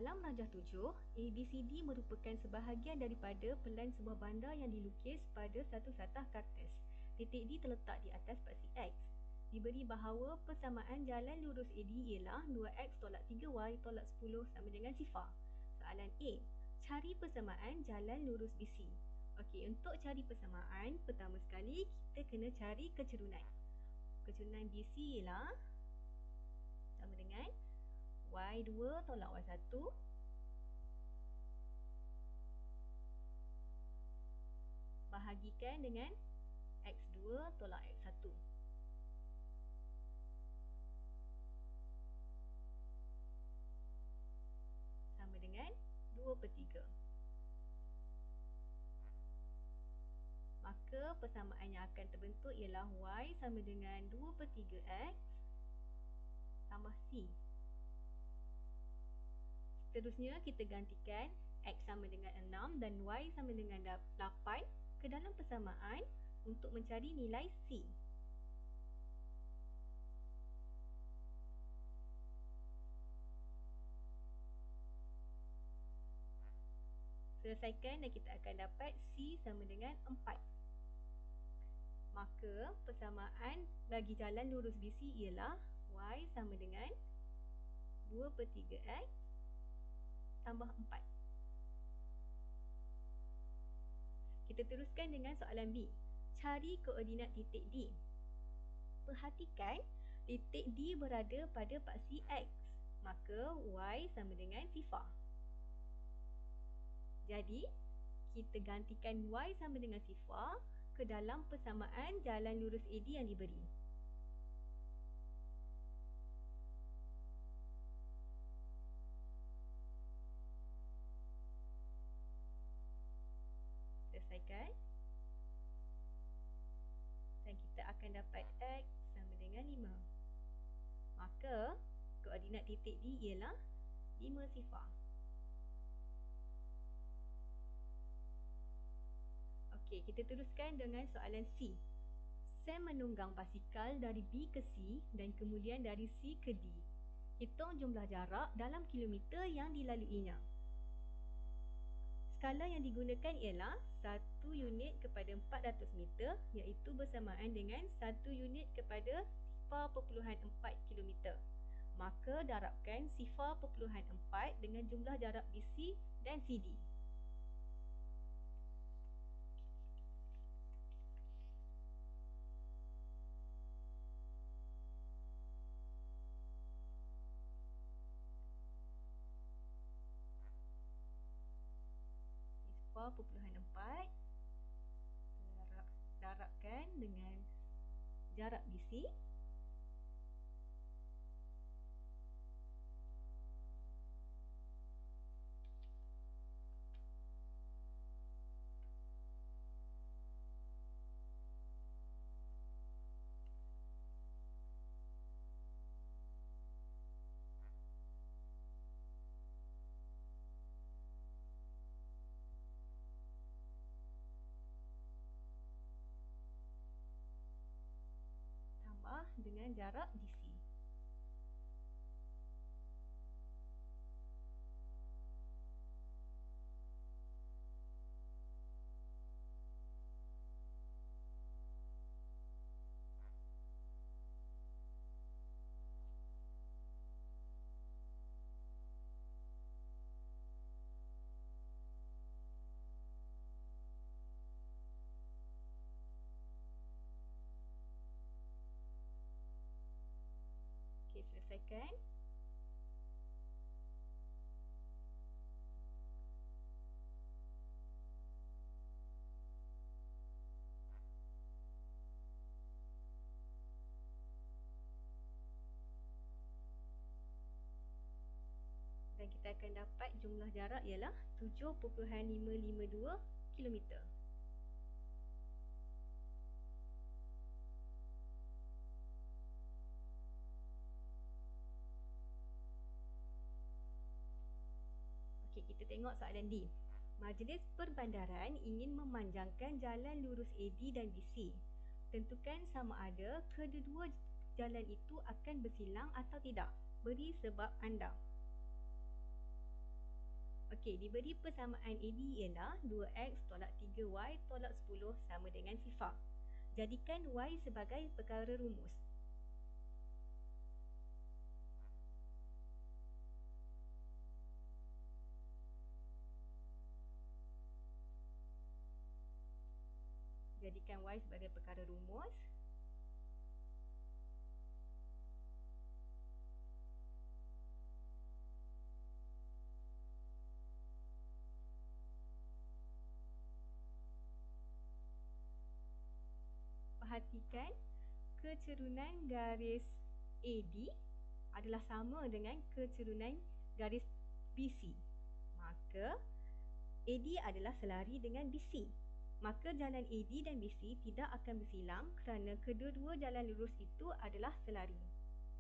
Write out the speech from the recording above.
Dalam rajah 7, ABCD merupakan sebahagian daripada pelan sebuah bandar yang dilukis pada satu satah kertas. Titik D terletak di atas paksi X. Diberi bahawa persamaan jalan lurus AD ialah 2X tolak 3Y tolak 10 sama dengan sifar. Soalan A. Cari persamaan jalan lurus BC. Okey, untuk cari persamaan, pertama sekali kita kena cari kecerunan. Kecerunan BC ialah sama dengan Y2 tolak Y1 bahagikan dengan X2 tolak X1. Sama dengan 2/3. Maka persamaan yang akan terbentuk ialah Y sama dengan 2/3X tambah C. Seterusnya kita gantikan X sama dengan 6 dan Y sama dengan 8 ke dalam persamaan untuk mencari nilai C. Selesaikan dan kita akan dapat C sama dengan 4. Maka persamaan bagi jalan lurus BC ialah Y sama dengan 2/3X tambah 4. Kita teruskan dengan soalan B. Cari koordinat titik D. Perhatikan titik D berada pada paksi X. Maka Y sama dengan sifar. Jadi, kita gantikan Y sama dengan sifar ke dalam persamaan jalan lurus AD yang diberi. Selesaikan. Dan kita akan dapat X sama dengan 5. Maka, koordinat titik D ialah 5 sifar. Okey, kita teruskan dengan soalan C. Sam menunggang basikal dari B ke C dan kemudian dari C ke D. Hitung jumlah jarak dalam kilometer yang dilaluinya. Skala yang digunakan ialah 1 unit kepada 400 meter iaitu bersamaan dengan 1 unit kepada 0.4 km. Maka darabkan 0.4 dengan jumlah jarak BC dan CD. Darabkan dengan jarak BC tambah dengan jarak DC. Okey, selesaikan. Dan kita akan dapat jumlah jarak ialah 7.552 km. Okey, kita tengok soalan D. Majlis Perbandaran ingin memanjangkan jalan lurus AD dan BC. Tentukan sama ada kedua-dua jalan itu akan bersilang atau tidak. Beri sebab anda. Okey, diberi persamaan AD ialah 2x tolak 3y tolak 10 sama dengan sifar. Jadikan y sebagai perkara rumus. Jadikan y sebagai perkara rumus. Perhatikan kecerunan garis AD adalah sama dengan kecerunan garis BC. Maka AD adalah selari dengan BC. Maka jalan AD dan BC tidak akan bersilang kerana kedua-dua jalan lurus itu adalah selari.